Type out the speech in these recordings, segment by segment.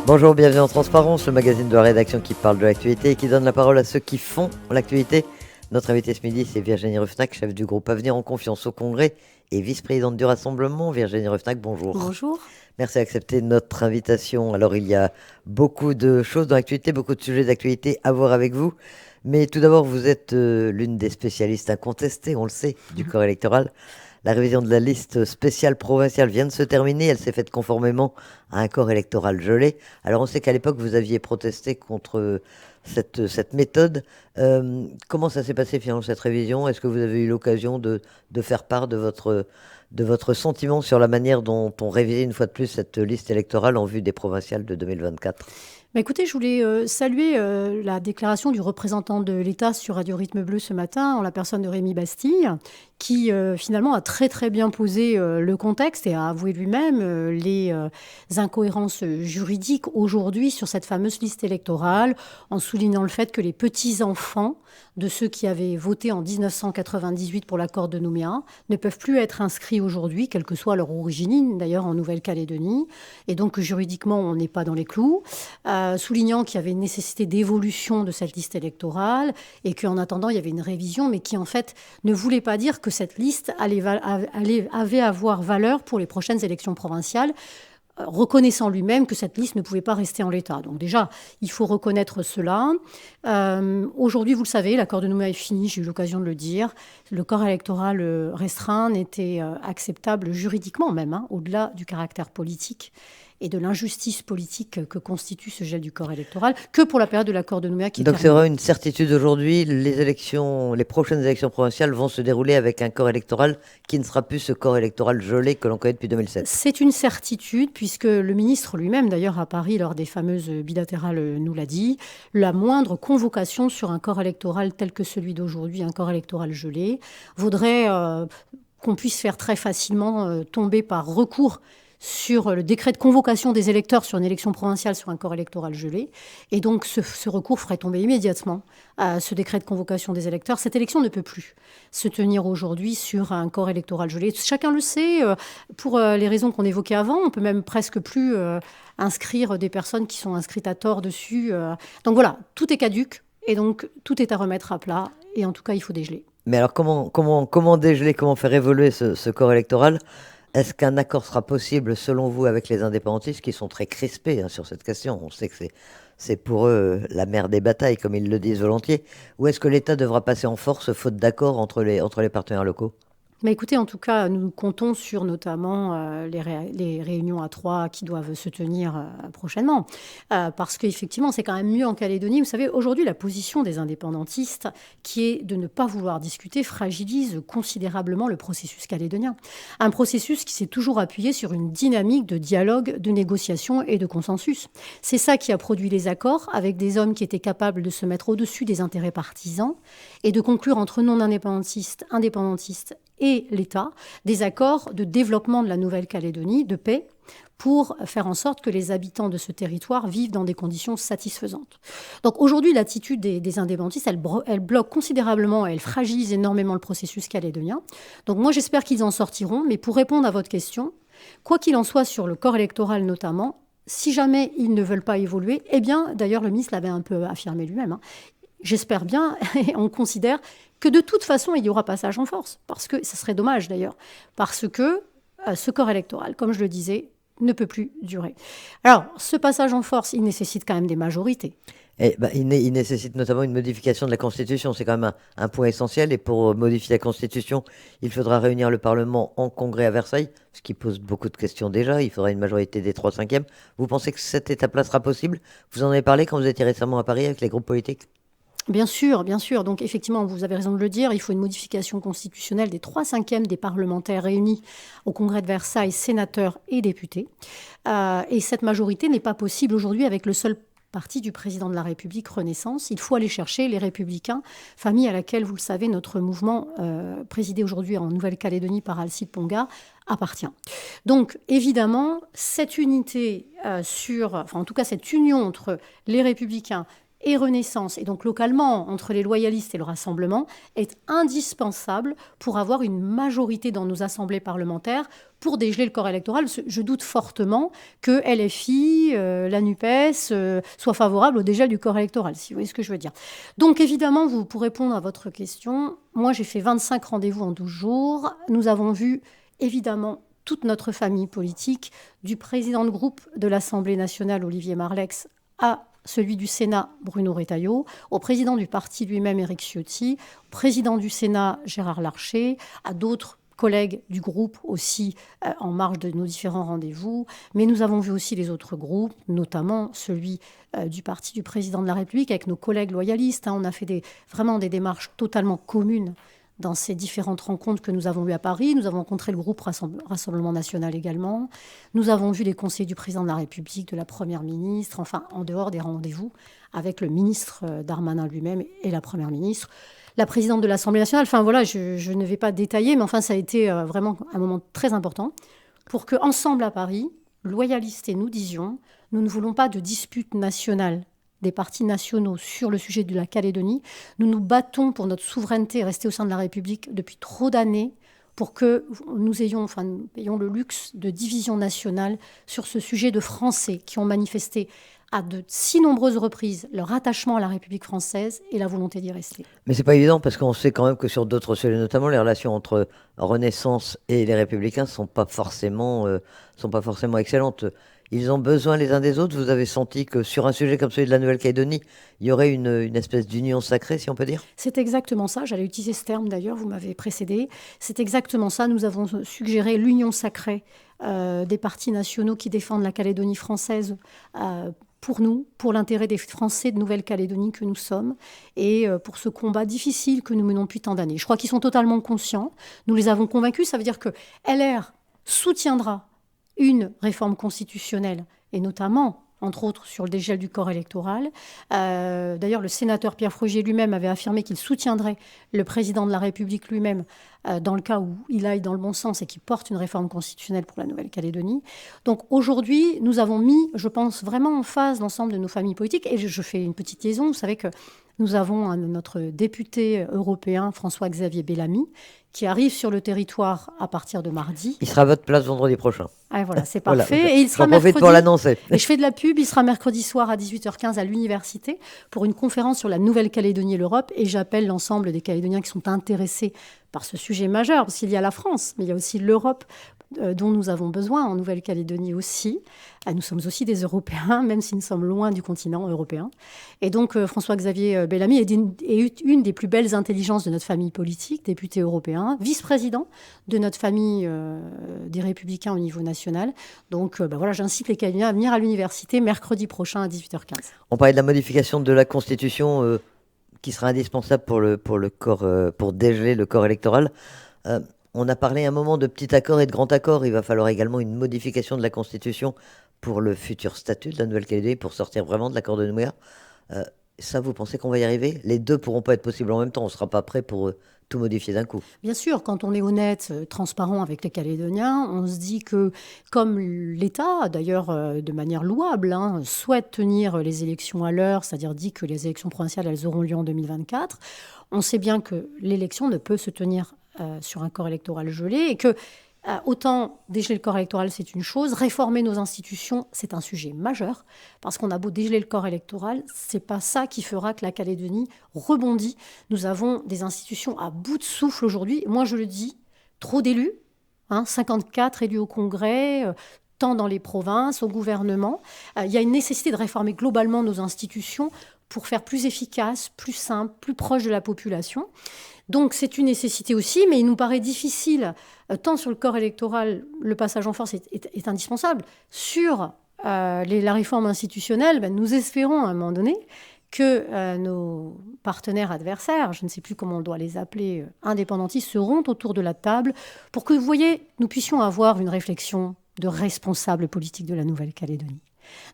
Bonjour, bienvenue en Transparence, le magazine de la rédaction qui parle de l'actualité et qui donne la parole à ceux qui font l'actualité. Notre invité ce midi, c'est Virginie Ruffnac, chef du groupe Avenir en Confiance au Congrès et vice-présidente du Rassemblement. Virginie Ruffnac, bonjour. Bonjour. Merci d'accepter notre invitation. Alors, il y a beaucoup de choses dans l'actualité, beaucoup de sujets d'actualité à voir avec vous. Mais tout d'abord, vous êtes l'une des spécialistes incontestées, on le sait, du corps électoral. La révision de la liste spéciale provinciale vient de se terminer. Elle s'est faite conformément à un corps électoral gelé. Alors, on sait qu'à l'époque, vous aviez protesté contre cette méthode. Comment ça s'est passé finalement, cette révision? Est-ce que vous avez eu l'occasion de faire part de votre sentiment sur la manière dont on révisait une fois de plus cette liste électorale en vue des provinciales de 2024? Écoutez, je voulais saluer la déclaration du représentant de l'État sur Radio Rythme Bleu ce matin, en la personne de Rémi Bastille, qui finalement a très très bien posé le contexte et a avoué lui-même les incohérences juridiques aujourd'hui sur cette fameuse liste électorale, en soulignant le fait que les petits-enfants de ceux qui avaient voté en 1998 pour l'accord de Nouméa ne peuvent plus être inscrits aujourd'hui, quelle que soit leur origine, d'ailleurs en Nouvelle-Calédonie. Et donc juridiquement, on n'est pas dans les clous. Soulignant qu'il y avait une nécessité d'évolution de cette liste électorale et qu'en attendant, il y avait une révision, mais qui en fait ne voulait pas dire que cette liste avait avoir valeur pour les prochaines élections provinciales, reconnaissant lui-même que cette liste ne pouvait pas rester en l'état. Donc déjà, il faut reconnaître cela. Aujourd'hui, vous le savez, l'accord de Nouméa est fini, j'ai eu l'occasion de le dire. Le corps électoral restreint n'était acceptable juridiquement même, au-delà du caractère politique et de l'injustice politique que constitue ce gel du corps électoral, que pour la période de l'accord de Nouméa qui est Donc c'est terminée. vraiment une certitude aujourd'hui, les prochaines élections provinciales vont se dérouler avec un corps électoral qui ne sera plus ce corps électoral gelé que l'on connaît depuis 2007. C'est une certitude, puisque le ministre lui-même, d'ailleurs à Paris, lors des fameuses bilatérales, nous l'a dit, la moindre convocation sur un corps électoral tel que celui d'aujourd'hui, un corps électoral gelé, vaudrait qu'on puisse faire très facilement tomber par recours sur le décret de convocation des électeurs sur une élection provinciale sur un corps électoral gelé. Et donc, ce recours ferait tomber immédiatement ce décret de convocation des électeurs. Cette élection ne peut plus se tenir aujourd'hui sur un corps électoral gelé. Chacun le sait, pour les raisons qu'on évoquait avant. On peut même presque plus inscrire des personnes qui sont inscrites à tort dessus. Donc voilà, tout est caduc et donc tout est à remettre à plat. Et en tout cas, il faut dégeler. Mais alors comment dégeler, comment faire évoluer ce corps électoral? Est-ce qu'un accord sera possible, selon vous, avec les indépendantistes qui sont très crispés sur cette question? On sait que c'est pour eux la mère des batailles, comme ils le disent volontiers. Ou est-ce que l'État devra passer en force, faute d'accord entre les partenaires locaux? Mais écoutez, en tout cas, nous comptons sur notamment les réunions à trois qui doivent se tenir prochainement. Parce qu'effectivement, c'est quand même mieux en Calédonie. Vous savez, aujourd'hui, la position des indépendantistes, qui est de ne pas vouloir discuter, fragilise considérablement le processus calédonien. Un processus qui s'est toujours appuyé sur une dynamique de dialogue, de négociation et de consensus. C'est ça qui a produit les accords avec des hommes qui étaient capables de se mettre au-dessus des intérêts partisans et de conclure entre non-indépendantistes, indépendantistes et l'État des accords de développement de la Nouvelle-Calédonie, de paix, pour faire en sorte que les habitants de ce territoire vivent dans des conditions satisfaisantes. Donc aujourd'hui, l'attitude des indépendantistes, elle bloque considérablement, elle fragilise énormément le processus calédonien. Donc moi, j'espère qu'ils en sortiront, mais pour répondre à votre question, quoi qu'il en soit sur le corps électoral notamment, si jamais ils ne veulent pas évoluer, eh bien, d'ailleurs, le ministre l'avait un peu affirmé lui-même, j'espère bien, et on considère que de toute façon, il y aura passage en force. Parce que, ça serait dommage d'ailleurs, parce que ce corps électoral, comme je le disais, ne peut plus durer. Alors, ce passage en force, il nécessite quand même des majorités. Il nécessite notamment une modification de la Constitution. C'est quand même un point essentiel. Et pour modifier la Constitution, il faudra réunir le Parlement en congrès à Versailles, ce qui pose beaucoup de questions déjà. Il faudra une majorité des 3/5. Vous pensez que cette étape-là sera possible? Vous en avez parlé quand vous étiez récemment à Paris avec les groupes politiques? Bien sûr, bien sûr. Donc effectivement, vous avez raison de le dire, il faut une modification constitutionnelle des 3/5 des parlementaires réunis au Congrès de Versailles, sénateurs et députés. Et cette majorité n'est pas possible aujourd'hui avec le seul parti du président de la République, Renaissance. Il faut aller chercher les Républicains, famille à laquelle, vous le savez, notre mouvement, présidé aujourd'hui en Nouvelle-Calédonie par Alcide Ponga, appartient. Donc, évidemment, cette unité en tout cas cette union entre les Républicains et Renaissance, et donc localement entre les loyalistes et le Rassemblement, est indispensable pour avoir une majorité dans nos assemblées parlementaires pour dégeler le corps électoral. Je doute fortement que LFI, la NUPES, soient favorables au dégel du corps électoral, si vous voyez ce que je veux dire. Donc évidemment, pour répondre à votre question, moi j'ai fait 25 rendez-vous en 12 jours. Nous avons vu évidemment toute notre famille politique, du président de groupe de l'Assemblée nationale, Olivier Marleix, à celui du Sénat, Bruno Retailleau, au président du parti lui-même, Éric Ciotti, au président du Sénat, Gérard Larcher, à d'autres collègues du groupe aussi en marge de nos différents rendez-vous. Mais nous avons vu aussi les autres groupes, notamment celui du parti du président de la République, avec nos collègues loyalistes. On a fait vraiment des démarches totalement communes dans ces différentes rencontres que nous avons eues à Paris. Nous avons rencontré le groupe Rassemblement national également. Nous avons vu les conseillers du président de la République, de la Première ministre, enfin, en dehors des rendez-vous avec le ministre Darmanin lui-même et la Première ministre, la présidente de l'Assemblée nationale. Enfin, voilà, je ne vais pas détailler, mais enfin, ça a été vraiment un moment très important pour qu'ensemble à Paris, loyalistes et nous disions, nous ne voulons pas de dispute nationale des partis nationaux sur le sujet de la Calédonie. Nous nous battons pour notre souveraineté restée au sein de la République depuis trop d'années pour que nous ayons le luxe de division nationale sur ce sujet de Français qui ont manifesté à de si nombreuses reprises leur attachement à la République française et la volonté d'y rester. Mais c'est pas évident parce qu'on sait quand même que sur d'autres sujets, notamment les relations entre Renaissance et les Républicains sont pas forcément excellentes. Ils ont besoin les uns des autres. Vous avez senti que sur un sujet comme celui de la Nouvelle-Calédonie, il y aurait une espèce d'union sacrée, si on peut dire? C'est exactement ça. J'allais utiliser ce terme d'ailleurs, vous m'avez précédé. C'est exactement ça. Nous avons suggéré l'union sacrée des partis nationaux qui défendent la Calédonie française pour nous, pour l'intérêt des Français de Nouvelle-Calédonie que nous sommes et pour ce combat difficile que nous menons depuis tant d'années. Je crois qu'ils sont totalement conscients. Nous les avons convaincus. Ça veut dire que LR soutiendra une réforme constitutionnelle, et notamment, entre autres, sur le dégel du corps électoral. D'ailleurs, le sénateur Pierre Frogier lui-même avait affirmé qu'il soutiendrait le président de la République lui-même dans le cas où il aille dans le bon sens et qu'il porte une réforme constitutionnelle pour la Nouvelle-Calédonie. Donc aujourd'hui, nous avons mis, je pense, vraiment en phase l'ensemble de nos familles politiques. Et je fais une petite liaison. Vous savez que nous avons notre député européen, François-Xavier Bellamy, qui arrive sur le territoire à partir de mardi. Il sera à votre place vendredi prochain. Ah, voilà, c'est parfait. Voilà. Et il sera J'en profite mercredi, pour l'annoncer. et je fais de la pub, il sera mercredi soir à 18h15 à l'université pour une conférence sur la Nouvelle-Calédonie et l'Europe. Et j'appelle l'ensemble des Calédoniens qui sont intéressés par ce sujet majeur, parce qu'il y a la France, mais il y a aussi l'Europe dont nous avons besoin en Nouvelle-Calédonie aussi. Nous sommes aussi des Européens, même si nous sommes loin du continent européen. Et donc François-Xavier Bellamy est une des plus belles intelligences de notre famille politique, député européen, vice-président de notre famille des Républicains au niveau national. Donc voilà, j'incite les Calédoniens à venir à l'université mercredi prochain à 18h15. On parlait de la modification de la Constitution qui sera indispensable pour dégeler le corps électoral. On a parlé un moment de petit accord et de grand accord. Il va falloir également une modification de la Constitution pour le futur statut de la Nouvelle-Calédonie, pour sortir vraiment de l'accord de Nouméa. Ça, vous pensez qu'on va y arriver? Les deux pourront pas être possibles en même temps. On ne sera pas prêt pour tout modifier d'un coup. Bien sûr, quand on est honnête, transparent avec les Calédoniens, on se dit que, comme l'État, d'ailleurs de manière louable, souhaite tenir les élections à l'heure, c'est-à-dire dit que les élections provinciales, elles auront lieu en 2024, on sait bien que l'élection ne peut se tenir sur un corps électoral gelé et que autant dégeler le corps électoral, c'est une chose, réformer nos institutions, c'est un sujet majeur, parce qu'on a beau dégeler le corps électoral, c'est pas ça qui fera que la Calédonie rebondit. Nous avons des institutions à bout de souffle aujourd'hui. Moi, je le dis, trop d'élus, 54 élus au Congrès, tant dans les provinces, au gouvernement. Il y a une nécessité de réformer globalement nos institutions pour faire plus efficace, plus simple, plus proche de la population. Donc c'est une nécessité aussi, mais il nous paraît difficile, tant sur le corps électoral, le passage en force est indispensable. Sur la réforme institutionnelle, nous espérons à un moment donné que nos partenaires adversaires, je ne sais plus comment on doit les appeler, indépendantistes, seront autour de la table pour que, vous voyez, nous puissions avoir une réflexion de responsables politiques de la Nouvelle-Calédonie.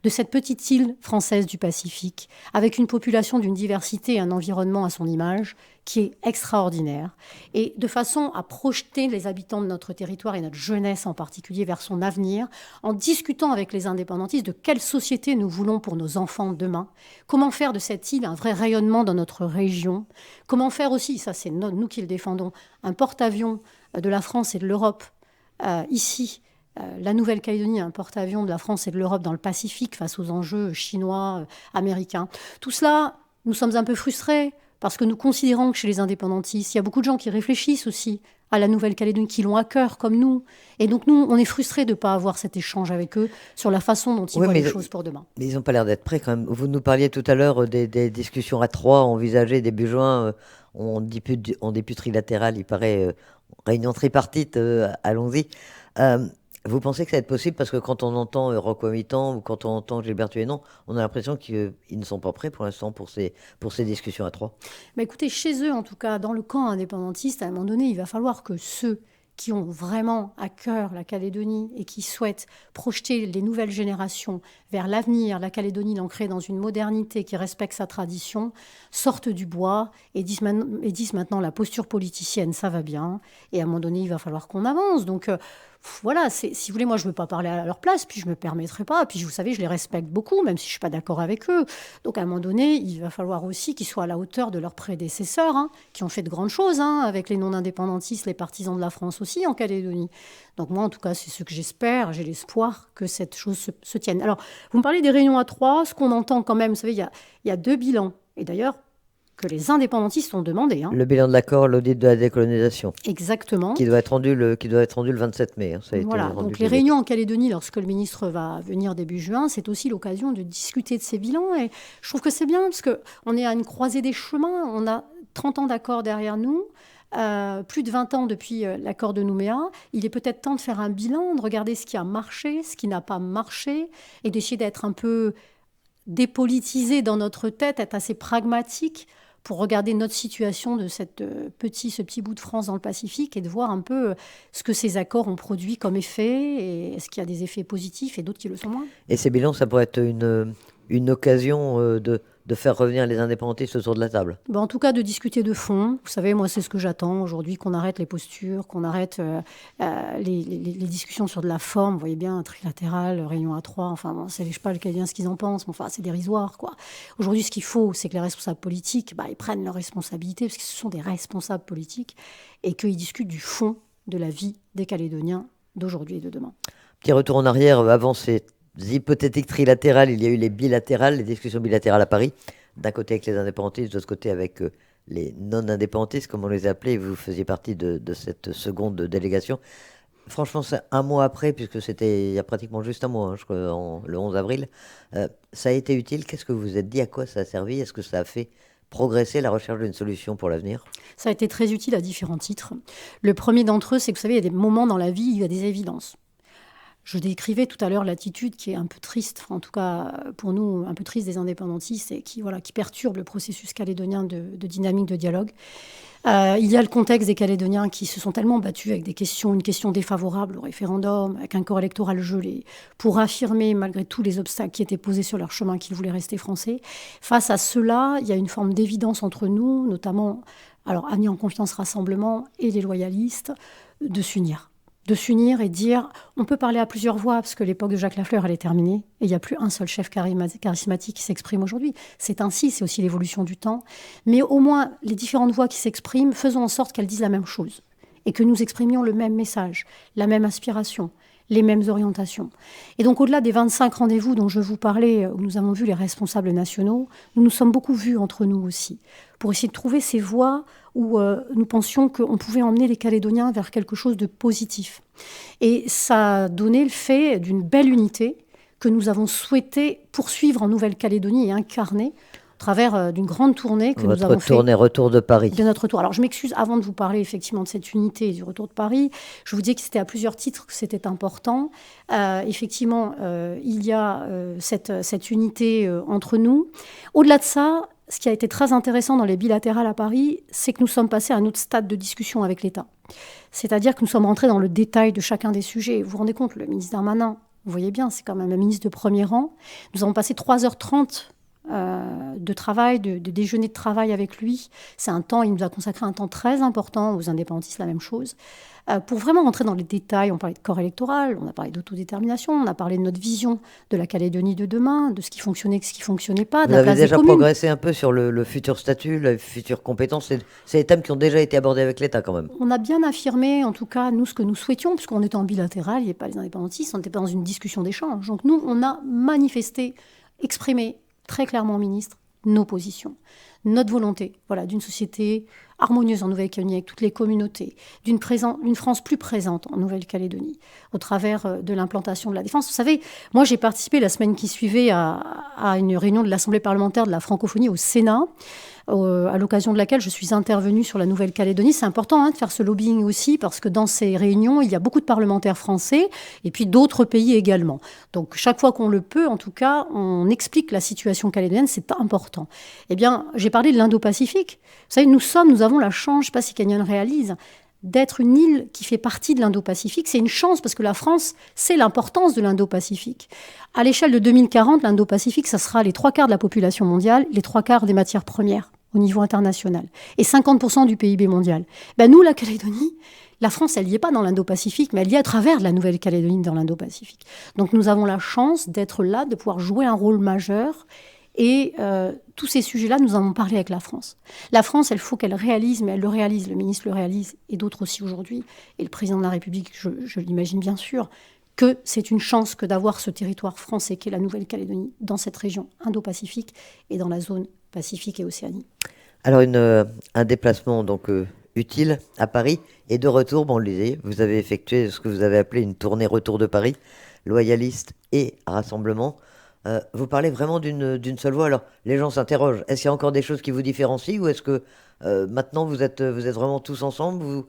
de cette petite île française du Pacifique, avec une population d'une diversité et un environnement à son image qui est extraordinaire, et de façon à projeter les habitants de notre territoire et notre jeunesse en particulier vers son avenir, en discutant avec les indépendantistes de quelle société nous voulons pour nos enfants demain, comment faire de cette île un vrai rayonnement dans notre région, comment faire aussi, ça c'est nous qui le défendons, un porte-avions de la France et de l'Europe ici, la Nouvelle-Calédonie, un porte-avions de la France et de l'Europe dans le Pacifique face aux enjeux chinois, américains. Tout cela, nous sommes un peu frustrés parce que nous considérons que chez les indépendantistes, il y a beaucoup de gens qui réfléchissent aussi à la Nouvelle-Calédonie, qui l'ont à cœur comme nous. Et donc nous, on est frustrés de ne pas avoir cet échange avec eux sur la façon dont ils voient les choses pour demain. Mais ils n'ont pas l'air d'être prêts quand même. Vous nous parliez tout à l'heure des discussions à trois envisagées début juin. On dit plus trilatéral, il paraît réunion tripartite, allons-y. Vous pensez que ça va être possible? Parce que quand on entend Rocco Mitan ou quand on entend Gilbert Thuénon, on a l'impression qu'ils ne sont pas prêts pour l'instant pour ces discussions à trois. Mais écoutez, chez eux, en tout cas, dans le camp indépendantiste, à un moment donné, il va falloir que ceux qui ont vraiment à cœur la Calédonie et qui souhaitent projeter les nouvelles générations vers l'avenir, la Calédonie l'ancrer dans une modernité qui respecte sa tradition, sortent du bois et disent maintenant la posture politicienne, ça va bien. Et à un moment donné, il va falloir qu'on avance. Donc voilà, si vous voulez, moi je ne veux pas parler à leur place, puis je ne me permettrai pas. Puis vous savez, je les respecte beaucoup, même si je ne suis pas d'accord avec eux. Donc à un moment donné, il va falloir aussi qu'ils soient à la hauteur de leurs prédécesseurs, qui ont fait de grandes choses, avec les non-indépendantistes, les partisans de la France aussi en Calédonie. Donc moi, en tout cas, c'est ce que j'espère. J'ai l'espoir que cette chose se tienne. Alors, vous me parlez des réunions à trois. Ce qu'on entend quand même, vous savez, il y a 2 bilans. Et d'ailleurs, que les indépendantistes ont demandé. Le bilan de l'accord, l'audit de la décolonisation. Exactement. Qui doit être rendu le 27 mai. Ça a été voilà, rendu donc les réunions en Calédonie, lorsque le ministre va venir début juin, c'est aussi l'occasion de discuter de ces bilans. Et je trouve que c'est bien, parce qu'on est à une croisée des chemins. On a 30 ans d'accord derrière nous. Plus de 20 ans depuis l'accord de Nouméa. Il est peut-être temps de faire un bilan, de regarder ce qui a marché, ce qui n'a pas marché, et d'essayer d'être un peu dépolitisé dans notre tête, être assez pragmatique pour regarder notre situation de ce petit bout de France dans le Pacifique et de voir un peu ce que ces accords ont produit comme effet, et est-ce qu'il y a des effets positifs et d'autres qui le sont moins. Et ces bilans, ça pourrait être une occasion de faire revenir les indépendantistes autour de la table. En tout cas, de discuter de fond. Vous savez, moi, c'est ce que j'attends aujourd'hui, qu'on arrête les postures, qu'on arrête les discussions sur de la forme. Vous voyez bien, trilatéral, réunion à trois. Enfin, bon, je ne sais pas ce qu'ils en pensent, mais enfin, c'est dérisoire, quoi. Aujourd'hui, ce qu'il faut, c'est que les responsables politiques, ils prennent leurs responsabilités, parce que ce sont des responsables politiques, et qu'ils discutent du fond de la vie des Calédoniens d'aujourd'hui et de demain. Petit retour en arrière, avant ces hypothétiques trilatérales, il y a eu les bilatérales, les discussions bilatérales à Paris, d'un côté avec les indépendantistes, de l'autre côté avec les non-indépendantistes, comme on les appelait, vous faisiez partie de cette seconde délégation. Franchement, c'est un mois après, puisque c'était il y a pratiquement juste un mois, je crois, le 11 avril, ça a été utile. Qu'est-ce que vous vous êtes dit? À quoi ça a servi? Est-ce que ça a fait progresser la recherche d'une solution pour l'avenir? Ça a été très utile à différents titres. Le premier d'entre eux, c'est que vous savez, il y a des moments dans la vie où il y a des évidences. Je décrivais tout à l'heure l'attitude qui est un peu triste, en tout cas pour nous, un peu triste des indépendantistes, et qui perturbe le processus calédonien de dynamique de dialogue. Il y a le contexte des Calédoniens qui se sont tellement battus avec une question défavorable au référendum, avec un corps électoral gelé, pour affirmer malgré tous les obstacles qui étaient posés sur leur chemin qu'ils voulaient rester français. Face à cela, il y a une forme d'évidence entre nous, notamment Amis en confiance rassemblement et les loyalistes, de s'unir et dire, on peut parler à plusieurs voix, parce que l'époque de Jacques Lafleur, elle est terminée, et il n'y a plus un seul chef charismatique qui s'exprime aujourd'hui. C'est ainsi, c'est aussi l'évolution du temps. Mais au moins, les différentes voix qui s'expriment, faisons en sorte qu'elles disent la même chose, et que nous exprimions le même message, la même aspiration, les mêmes orientations. Et donc, au-delà des 25 rendez-vous dont je vous parlais, où nous avons vu les responsables nationaux, nous nous sommes beaucoup vus entre nous aussi, pour essayer de trouver ces voies où nous pensions qu'on pouvait emmener les Calédoniens vers quelque chose de positif. Et ça a donné le fait d'une belle unité que nous avons souhaité poursuivre en Nouvelle-Calédonie et incarner à travers d'une grande tournée que nous avons fait. Votre tournée Retour de Paris. De notre retour. Alors, je m'excuse, avant de vous parler effectivement de cette unité et du Retour de Paris, je vous disais que c'était à plusieurs titres que c'était important. Effectivement, il y a cette unité entre nous. Au-delà de ça, ce qui a été très intéressant dans les bilatérales à Paris, c'est que nous sommes passés à un autre stade de discussion avec l'État. C'est-à-dire que nous sommes rentrés dans le détail de chacun des sujets. Vous vous rendez compte, le ministre Darmanin Vous voyez bien, c'est quand même un ministre de premier rang. Nous avons passé 3h30 de travail, de déjeuner de travail avec lui. C'est un temps, il nous a consacré un temps très important, aux indépendantistes, la même chose, pour vraiment rentrer dans les détails. On parlait de corps électoral, on a parlé d'autodétermination, on a parlé de notre vision de la Calédonie de demain, de ce qui fonctionnait, ce qui ne fonctionnait pas, de Vous la avez place des déjà communes. progressé un peu sur le futur statut, les futures compétences. C'est des thèmes qui ont déjà été abordés avec l'État quand même. On a bien affirmé, en tout cas, nous, ce que nous souhaitions, puisqu'on était en bilatéral, il n'y avait pas les indépendantistes, on n'était pas dans une discussion d'échange. Donc nous, on a manifesté, exprimé très clairement au ministre nos positions, notre volonté, voilà, d'une société harmonieuse en Nouvelle-Calédonie avec toutes les communautés, d'une France plus présente en Nouvelle-Calédonie, au travers de l'implantation de la défense. Vous savez, moi j'ai participé la semaine qui suivait à une réunion de l'Assemblée parlementaire de la francophonie au Sénat, à l'occasion de laquelle je suis intervenue sur la Nouvelle-Calédonie. C'est important de faire ce lobbying aussi, parce que dans ces réunions, il y a beaucoup de parlementaires français et puis d'autres pays également. Donc chaque fois qu'on le peut, en tout cas, on explique la situation calédonienne, c'est important. Eh bien, j'ai parlé de l'Indo-Pacifique. Vous savez, nous avons la chance, je ne sais pas si Kenyon réalise, d'être une île qui fait partie de l'Indo-Pacifique. C'est une chance parce que la France sait l'importance de l'Indo-Pacifique. À l'échelle de 2040, l'Indo-Pacifique, ça sera les 3/4 de la population mondiale, les 3/4 des matières premières au niveau international et 50% du PIB mondial. Nous, la Calédonie, la France, elle n'y est pas dans l'Indo-Pacifique, mais elle y est à travers de la Nouvelle-Calédonie dans l'Indo-Pacifique. Donc nous avons la chance d'être là, de pouvoir jouer un rôle majeur. Et tous ces sujets-là, nous en avons parlé avec la France. La France, il faut qu'elle réalise, mais elle le réalise, le ministre le réalise, et d'autres aussi aujourd'hui, et le président de la République, je l'imagine bien sûr, que c'est une chance que d'avoir ce territoire français qu'est la Nouvelle-Calédonie dans cette région Indo-Pacifique et dans la zone Pacifique et Océanie. Alors un déplacement donc utile à Paris et de retour, on le disait, vous avez effectué ce que vous avez appelé une tournée retour de Paris, loyaliste et rassemblement. Vous parlez vraiment d'une seule voix. Alors, les gens s'interrogent. Est-ce qu'il y a encore des choses qui vous différencient ou est-ce que maintenant vous êtes vraiment tous ensemble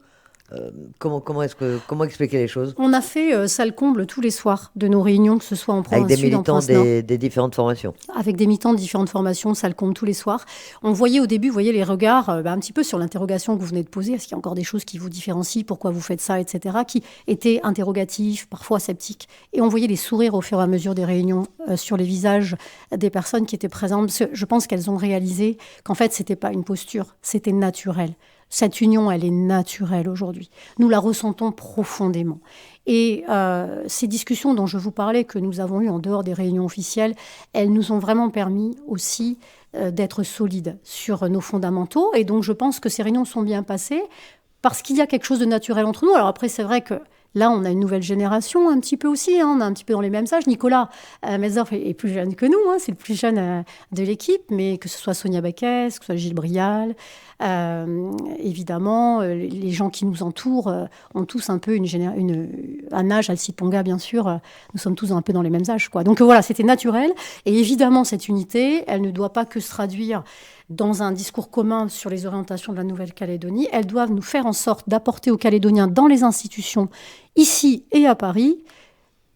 comment expliquer les choses? On a fait salle comble tous les soirs de nos réunions, que ce soit en province Avec des sud, en militants province nord. des différentes formations. Avec des militants de différentes formations, salle comble tous les soirs. On voyait au début, vous voyez les regards un petit peu sur l'interrogation que vous venez de poser. Est-ce qu'il y a encore des choses qui vous différencient? Pourquoi vous faites ça, etc. Qui étaient interrogatifs, parfois sceptiques. Et on voyait les sourires au fur et à mesure des réunions sur les visages des personnes qui étaient présentes. Parce que je pense qu'elles ont réalisé qu'en fait, c'était pas une posture, c'était naturel. Cette union, elle est naturelle aujourd'hui. Nous la ressentons profondément. Et ces discussions dont je vous parlais, que nous avons eues en dehors des réunions officielles, elles nous ont vraiment permis aussi d'être solides sur nos fondamentaux. Et donc je pense que ces réunions sont bien passées parce qu'il y a quelque chose de naturel entre nous. Alors après, c'est vrai que là, on a une nouvelle génération un petit peu aussi, on est un petit peu dans les mêmes âges. Nicolas Metzdorf est plus jeune que nous, c'est le plus jeune de l'équipe, mais que ce soit Sonia Baquès, que ce soit Gilles Brial, évidemment, les gens qui nous entourent ont tous un peu un âge, Alcide Ponga bien sûr, nous sommes tous un peu dans les mêmes âges, quoi. Donc voilà, c'était naturel. Et évidemment, cette unité, elle ne doit pas que se traduire dans un discours commun sur les orientations de la Nouvelle-Calédonie. Elles doivent nous faire en sorte d'apporter aux Calédoniens dans les institutions, ici et à Paris,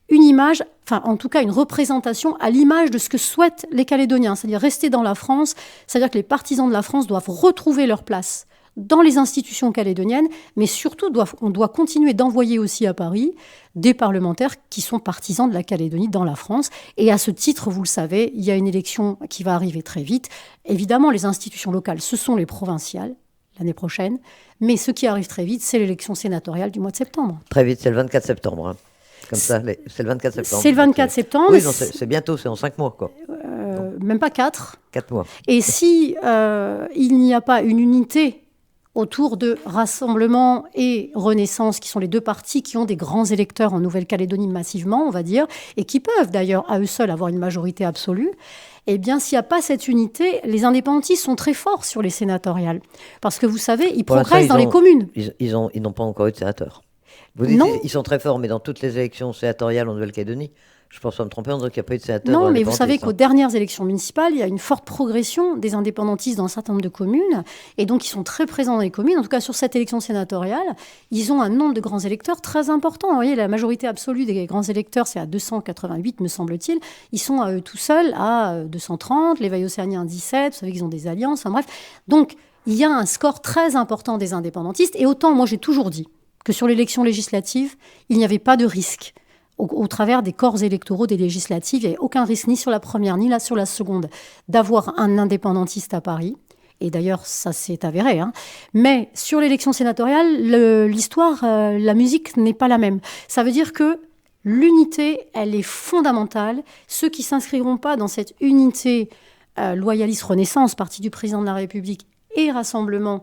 une image, enfin en tout cas une représentation à l'image de ce que souhaitent les Calédoniens, c'est-à-dire rester dans la France, c'est-à-dire que les partisans de la France doivent retrouver leur place dans les institutions calédoniennes, mais surtout on doit continuer d'envoyer aussi à Paris des parlementaires qui sont partisans de la Calédonie dans la France. Et à ce titre, vous le savez, il y a une élection qui va arriver très vite. Évidemment, les institutions locales, ce sont les provinciales l'année prochaine, mais ce qui arrive très vite, c'est l'élection sénatoriale du mois de septembre. Très vite, c'est le 24 septembre. Comme ça, c'est le 24 septembre. C'est le 24 septembre. Oui, c'est bientôt, c'est en 5 mois, quoi. Même pas 4. 4 mois. Et si il n'y a pas une unité autour de Rassemblement et Renaissance, qui sont les deux partis qui ont des grands électeurs en Nouvelle-Calédonie massivement, on va dire, et qui peuvent d'ailleurs à eux seuls avoir une majorité absolue, eh bien, s'il n'y a pas cette unité, les indépendantistes sont très forts sur les sénatoriales. Parce que vous savez, ils progressent dans les communes. Ils n'ont pas encore eu de sénateur. Vous dites qu'ils sont très forts, mais dans toutes les élections sénatoriales en Nouvelle-Calédonie, je pense pas me tromper en disant qu'il n'y a pas eu de sénateur. Non, mais vous savez qu'aux dernières élections municipales, il y a une forte progression des indépendantistes dans un certain nombre de communes, et donc ils sont très présents dans les communes. En tout cas, sur cette élection sénatoriale, ils ont un nombre de grands électeurs très important. Vous voyez, la majorité absolue des grands électeurs, c'est à 288, me semble-t-il. Ils sont à eux tout seuls à 230, les Veille-Océaniens 17, vous savez qu'ils ont des alliances, enfin bref. Donc, il y a un score très important des indépendantistes, et autant, moi j'ai toujours dit que sur l'élection législative, il n'y avait pas de risque au travers des corps électoraux des législatives. Il n'y avait aucun risque ni sur la première ni sur la seconde d'avoir un indépendantiste à Paris. Et d'ailleurs, ça s'est avéré. Mais sur l'élection sénatoriale, l'histoire, la musique n'est pas la même. Ça veut dire que l'unité, elle est fondamentale. Ceux qui ne s'inscriront pas dans cette unité loyaliste Renaissance, parti du président de la République et Rassemblement,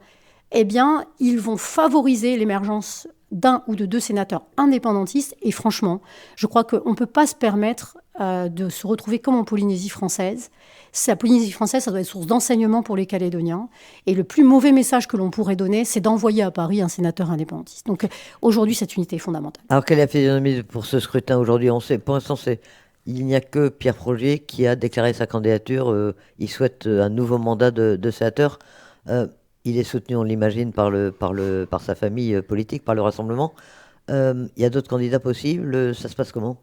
eh bien, ils vont favoriser l'émergence d'un ou de deux sénateurs indépendantistes. Et franchement, je crois qu'on ne peut pas se permettre de se retrouver comme en Polynésie française. La Polynésie française, ça doit être source d'enseignement pour les Calédoniens. Et le plus mauvais message que l'on pourrait donner, c'est d'envoyer à Paris un sénateur indépendantiste. Donc aujourd'hui, cette unité est fondamentale. Alors, quelle est la physionomie pour ce scrutin aujourd'hui? On sait, pour l'instant, il n'y a que Pierre Frogier qui a déclaré sa candidature. Il souhaite un nouveau mandat de sénateur. Il est soutenu, on l'imagine, par sa famille politique, par le Rassemblement. Il y a d'autres candidats possibles. Ça se passe comment?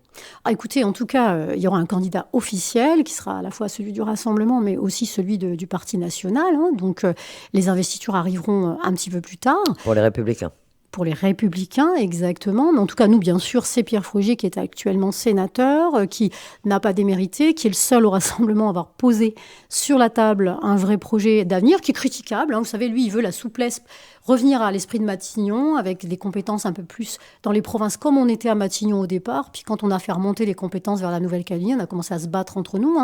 Écoutez, en tout cas, il y aura un candidat officiel qui sera à la fois celui du Rassemblement, mais aussi celui du Parti national. Donc, les investitures arriveront un petit peu plus tard. Pour les Républicains. Pour les Républicains, exactement. Mais en tout cas, nous, bien sûr, c'est Pierre Frogier qui est actuellement sénateur, qui n'a pas démérité, qui est le seul au Rassemblement à avoir posé sur la table un vrai projet d'avenir, qui est critiquable. Vous savez, lui, il veut la souplesse, revenir à l'esprit de Matignon, avec des compétences un peu plus dans les provinces, comme on était à Matignon au départ. Puis quand on a fait remonter les compétences vers la Nouvelle-Calédonie, on a commencé à se battre entre nous.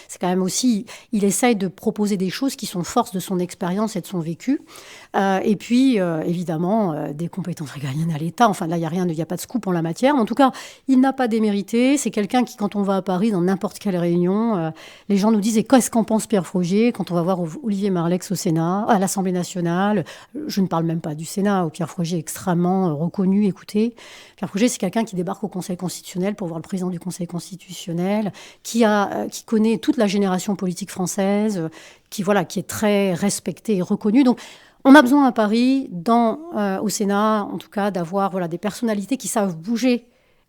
C'est quand même aussi... Il essaye de proposer des choses qui sont force de son expérience et de son vécu. Et puis, évidemment, des compétences régaliennes à l'État. Enfin, là, il n'y a pas de scoop en la matière. Mais en tout cas, il n'a pas démérité. C'est quelqu'un qui, quand on va à Paris, dans n'importe quelle réunion, les gens nous disent « Et qu'est-ce qu'en pense Pierre Frogier ?» Quand on va voir Olivier Marleix au Sénat, à l'Assemblée nationale, je ne parle même pas du Sénat, où Pierre Frogier est extrêmement reconnu, écouté. Pierre Frogier, c'est quelqu'un qui débarque au Conseil constitutionnel pour voir le président du Conseil constitutionnel, qui connaît toute la génération politique française, qui est très respecté et reconnu. Donc, on a besoin à Paris, au Sénat, en tout cas, d'avoir des personnalités qui savent bouger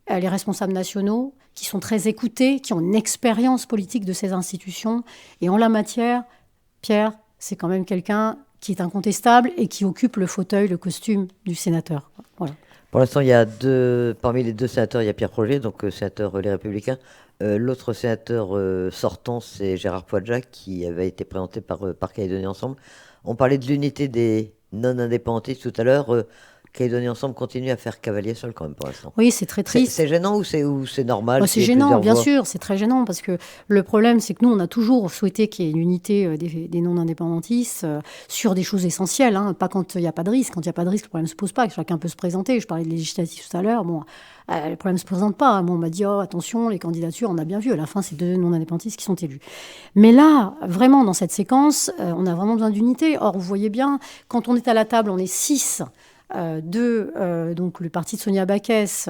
les responsables nationaux, qui sont très écoutés, qui ont une expérience politique de ces institutions. Et en la matière, Pierre, c'est quand même quelqu'un qui est incontestable et qui occupe le fauteuil, le costume du sénateur. Voilà. Pour l'instant, parmi les deux sénateurs, il y a Pierre Frogier, donc sénateur Les Républicains. L'autre sénateur sortant, c'est Gérard Poadja, qui avait été présenté par Calédonie Ensemble. On parlait de l'unité des non-indépendantistes tout à l'heure. Calédonie Ensemble continue à faire cavalier seul quand même pour l'instant. Oui, c'est très triste. C'est gênant ou c'est normal? C'est gênant, bien sûr, c'est très gênant parce que le problème, c'est que nous, on a toujours souhaité qu'il y ait une unité des non-indépendantistes sur des choses essentielles, pas quand il n'y a pas de risque. Quand il n'y a pas de risque, le problème ne se pose pas, que chacun peut se présenter. Je parlais de législatif tout à l'heure. Le problème ne se présente pas. On m'a dit, attention, les candidatures, on a bien vu. À la fin, c'est deux non-indépendantistes qui sont élus. Mais là, vraiment, dans cette séquence, on a vraiment besoin d'unité. Or, vous voyez bien, quand on est à la table, on est 6. Donc le parti de Sonia Backès,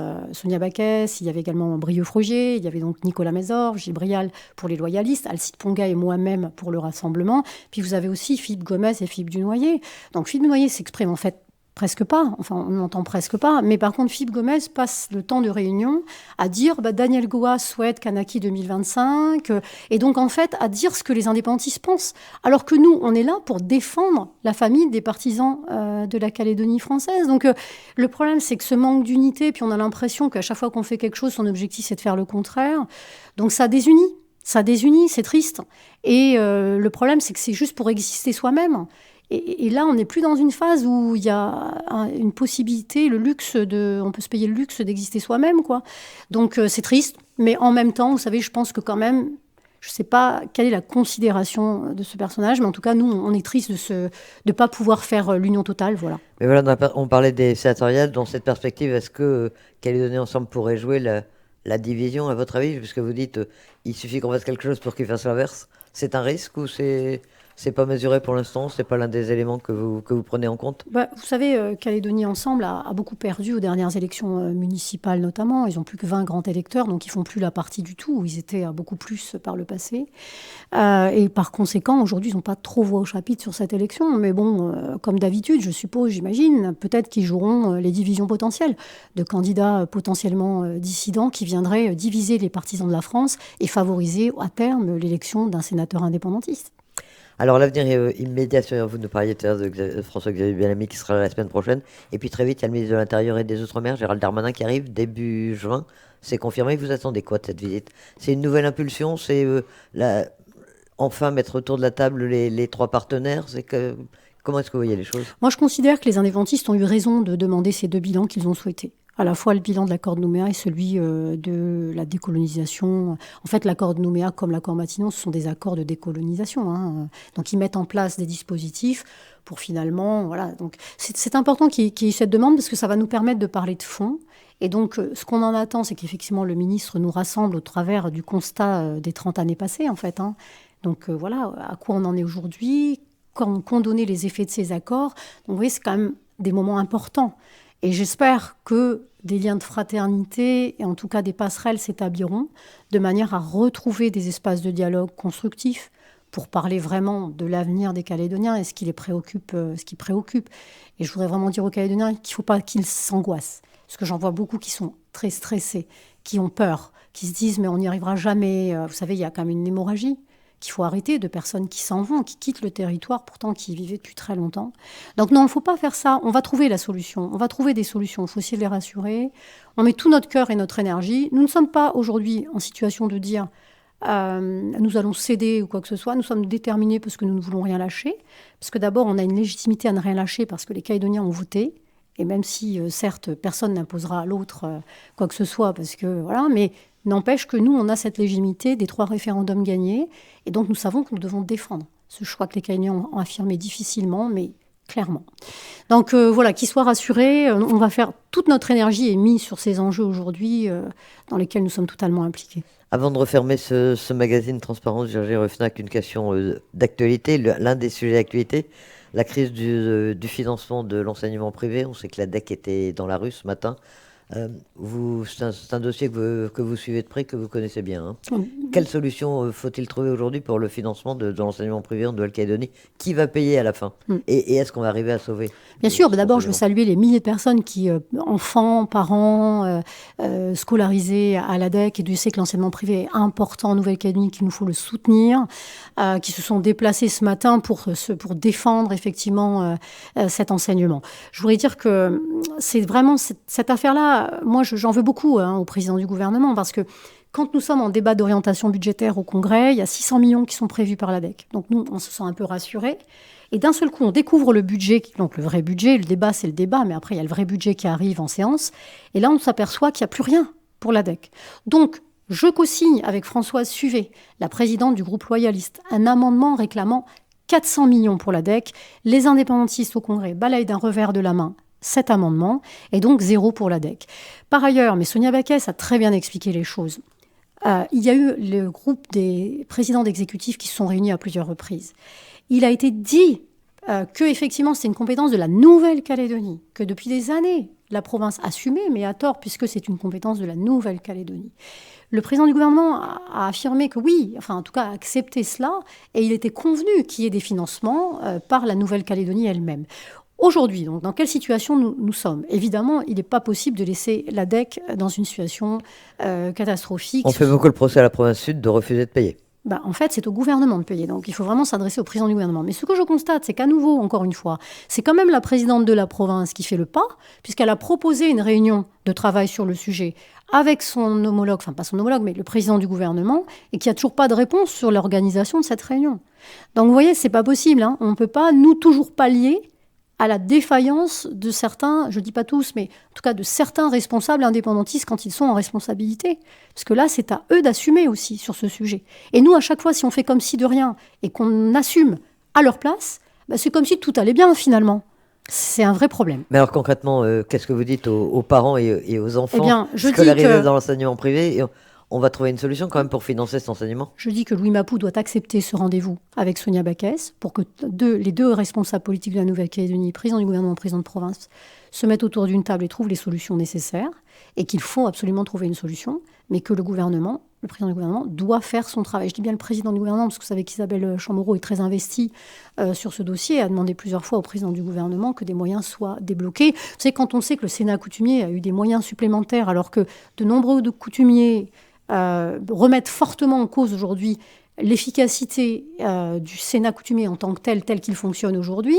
il y avait également Brieux Frogier, il y avait donc Nicolas Mézor, Gilles Brial pour les loyalistes, Alcide Ponga et moi-même pour le Rassemblement. Puis vous avez aussi Philippe Gomez et Philippe Dunoyer. Donc Philippe Dunoyer s'exprime en fait presque pas, on n'entend presque pas, mais par contre Philippe Gomez passe le temps de réunion à dire Daniel Goa souhaite Kanaki 2025, et donc en fait à dire ce que les indépendantistes pensent, alors que nous on est là pour défendre la famille des partisans de la Calédonie française. Donc le problème c'est que ce manque d'unité, puis on a l'impression qu'à chaque fois qu'on fait quelque chose, son objectif c'est de faire le contraire, donc ça désunit, c'est triste, et le problème c'est que c'est juste pour exister soi-même. Et là, on n'est plus dans une phase où il y a une possibilité, on peut se payer le luxe d'exister soi-même, quoi. Donc c'est triste, mais en même temps, vous savez, je pense que quand même, je ne sais pas quelle est la considération de ce personnage, mais en tout cas, nous, on est triste de ne pas pouvoir faire l'union totale, voilà. Mais voilà, on parlait des sénatoriales. Dans cette perspective, est-ce que Calédonie Ensemble pourrait jouer la division, à votre avis? Puisque vous dites, il suffit qu'on fasse quelque chose pour qu'il fasse l'inverse. C'est un risque ou c'est pas mesuré pour l'instant? C'est pas l'un des éléments que vous prenez en compte? Vous savez, Calédonie Ensemble a beaucoup perdu aux dernières élections municipales notamment. Ils n'ont plus que 20 grands électeurs, donc ils font plus la partie du tout, où ils étaient à beaucoup plus par le passé. Et par conséquent, aujourd'hui, ils n'ont pas trop voix au chapitre sur cette élection. Mais bon, comme d'habitude, je suppose, j'imagine, peut-être qu'ils joueront les divisions potentielles de candidats potentiellement dissidents qui viendraient diviser les partisans de la France et favoriser à terme l'élection d'un sénateur indépendantiste. Alors l'avenir immédiat, vous nous parliez tout à l'heure de François-Xavier Bellamy qui sera là la semaine prochaine. Et puis très vite, il y a le ministre de l'Intérieur et des Outre-mer, Gérald Darmanin, qui arrive début juin. C'est confirmé. Vous attendez quoi de cette visite? C'est une nouvelle impulsion? C'est enfin mettre autour de la table les trois partenaires? Comment est-ce que vous voyez les choses? Moi, je considère que les indépendantistes ont eu raison de demander ces deux bilans qu'ils ont souhaités. À la fois le bilan de l'accord de Nouméa et celui de la décolonisation. En fait, l'accord de Nouméa comme l'accord Matignon, ce sont des accords de décolonisation, hein. Donc, ils mettent en place des dispositifs pour finalement... Voilà. Donc, c'est important qu'il y ait cette demande parce que ça va nous permettre de parler de fond. Et donc, ce qu'on en attend, c'est qu'effectivement, le ministre nous rassemble au travers du constat des 30 années passées, en fait, hein. Donc, voilà, à quoi on en est aujourd'hui, qu'ont donné les effets de ces accords. Donc, vous voyez, c'est quand même des moments importants. Et j'espère que des liens de fraternité, et en tout cas des passerelles, s'établiront de manière à retrouver des espaces de dialogue constructifs pour parler vraiment de l'avenir des Calédoniens et ce qui les préoccupe, ce qui préoccupe. Et je voudrais vraiment dire aux Calédoniens qu'il ne faut pas qu'ils s'angoissent. Parce que j'en vois beaucoup qui sont très stressés, qui ont peur, qui se disent « mais on n'y arrivera jamais ». Vous savez, il y a quand même une hémorragie qu'il faut arrêter, de personnes qui s'en vont, qui quittent le territoire, pourtant qui y vivaient depuis très longtemps. Donc non, il ne faut pas faire ça. On va trouver la solution. On va trouver des solutions. Il faut essayer de les rassurer. On met tout notre cœur et notre énergie. Nous ne sommes pas aujourd'hui en situation de dire nous allons céder ou quoi que ce soit. Nous sommes déterminés parce que nous ne voulons rien lâcher. Parce que d'abord, on a une légitimité à ne rien lâcher parce que les Calédoniens ont voté. Et même si, certes, personne n'imposera à l'autre quoi que ce soit, parce que voilà, mais n'empêche que nous, on a cette légitimité des 3 référendums gagnés, et donc nous savons que nous devons défendre ce choix que les Calédoniens ont affirmé difficilement, mais clairement. Donc voilà, qu'ils soient rassurés, on va faire toute notre énergie est mise sur ces enjeux aujourd'hui dans lesquels nous sommes totalement impliqués. Avant de refermer ce magazine Transparence, Virginie Ruffnac, une question d'actualité, l'un des sujets d'actualité, la crise du financement de l'enseignement privé. On sait que la DEC était dans la rue ce matin. C'est un dossier que vous suivez de près, que vous connaissez bien, hein. Quelle solution faut-il trouver aujourd'hui pour le financement de l'enseignement privé en Nouvelle-Calédonie? Qui va payer à la fin? Et est-ce qu'on va arriver à sauver? Bien sûr, d'abord, je veux saluer les milliers de personnes qui, enfants, parents, scolarisés à la DEC, et Dieu sait que l'enseignement privé est important en Nouvelle-Calédonie, qu'il nous faut le soutenir, qui se sont déplacés ce matin pour défendre effectivement cet enseignement. Je voudrais dire que c'est vraiment cette affaire-là, moi j'en veux beaucoup au président du gouvernement, parce que quand nous sommes en débat d'orientation budgétaire au Congrès, il y a 600 millions qui sont prévus par la DEC. Donc nous, on se sent un peu rassurés. Et d'un seul coup, on découvre le budget, donc le vrai budget. Le débat, c'est le débat, mais après, il y a le vrai budget qui arrive en séance. Et là, on s'aperçoit qu'il n'y a plus rien pour la DEC. Donc, je co-signe avec Françoise Suvet, la présidente du groupe loyaliste, un amendement réclamant 400 millions pour la DEC. Les indépendantistes au Congrès balayent d'un revers de la main cet amendement, et donc 0 pour la DEC. Par ailleurs, mais Sonia Backès a très bien expliqué les choses. Il y a eu le groupe des présidents d'exécutifs qui se sont réunis à plusieurs reprises. Il a été dit que effectivement c'est une compétence de la Nouvelle-Calédonie, que depuis des années la province assumait, mais à tort puisque c'est une compétence de la Nouvelle-Calédonie. Le président du gouvernement a affirmé que oui, enfin en tout cas a accepté cela, et il était convenu qu'il y ait des financements par la Nouvelle-Calédonie elle-même. Aujourd'hui, donc, dans quelle situation nous sommes? Évidemment, il n'est pas possible de laisser la DEC dans une situation catastrophique. On fait beaucoup le procès à la province sud de refuser de payer. En fait, c'est au gouvernement de payer. Donc, il faut vraiment s'adresser au président du gouvernement. Mais ce que je constate, c'est qu'à nouveau, encore une fois, c'est quand même la présidente de la province qui fait le pas, puisqu'elle a proposé une réunion de travail sur le sujet avec son homologue, enfin pas son homologue, mais le président du gouvernement, et qui n'a toujours pas de réponse sur l'organisation de cette réunion. Donc, vous voyez, c'est pas possible, hein. On ne peut pas, nous, toujours pallier à la défaillance de certains, je ne dis pas tous, mais en tout cas de certains responsables indépendantistes quand ils sont en responsabilité. Parce que là, c'est à eux d'assumer aussi sur ce sujet. Et nous, à chaque fois, si on fait comme si de rien et qu'on assume à leur place, c'est comme si tout allait bien finalement. C'est un vrai problème. Mais alors concrètement, qu'est-ce que vous dites aux parents et aux enfants je scolarisés dans l'enseignement privé? On va trouver une solution quand même pour financer cet enseignement? Je dis que Louis Mapou doit accepter ce rendez-vous avec Sonia Backès pour que les deux responsables politiques de la Nouvelle-Calédonie, président du gouvernement, président de province, se mettent autour d'une table et trouvent les solutions nécessaires, et qu'il faut absolument trouver une solution, mais que le gouvernement, le président du gouvernement, doit faire son travail. Je dis bien le président du gouvernement, parce que vous savez qu'Isabelle Chamorro est très investie sur ce dossier et a demandé plusieurs fois au président du gouvernement que des moyens soient débloqués. Vous savez, quand on sait que le Sénat coutumier a eu des moyens supplémentaires, alors que de nombreux coutumiers remettent fortement en cause aujourd'hui l'efficacité du Sénat coutumier en tant que tel qu'il fonctionne aujourd'hui,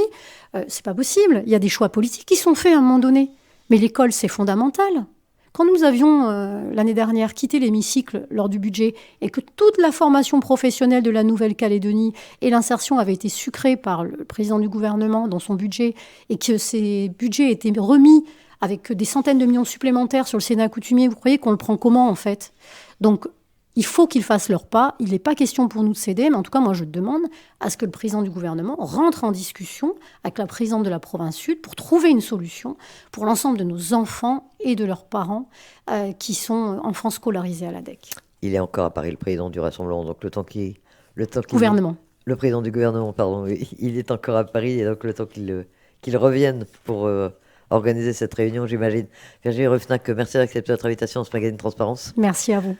c'est pas possible. Il y a des choix politiques qui sont faits à un moment donné. Mais l'école, c'est fondamental. Quand nous avions, l'année dernière, quitté l'hémicycle lors du budget et que toute la formation professionnelle de la Nouvelle-Calédonie et l'insertion avaient été sucrées par le président du gouvernement dans son budget et que ces budgets étaient remis avec des centaines de millions supplémentaires sur le Sénat coutumier, vous croyez qu'on le prend comment, en fait? Donc, il faut qu'ils fassent leur pas. Il n'est pas question pour nous de céder, mais en tout cas, moi, je demande à ce que le président du gouvernement rentre en discussion avec la présidente de la province sud pour trouver une solution pour l'ensemble de nos enfants et de leurs parents qui sont enfants scolarisés à l'ADEC. Il est encore à Paris, le président du Rassemblement, donc le temps qu'il... Gouvernement. Le président du gouvernement, pardon, oui, il est encore à Paris, et donc le temps qu'il revienne pour organiser cette réunion, j'imagine. Virginie Ruffnac, merci d'accepter notre invitation à ce magazine Transparence. Merci à vous.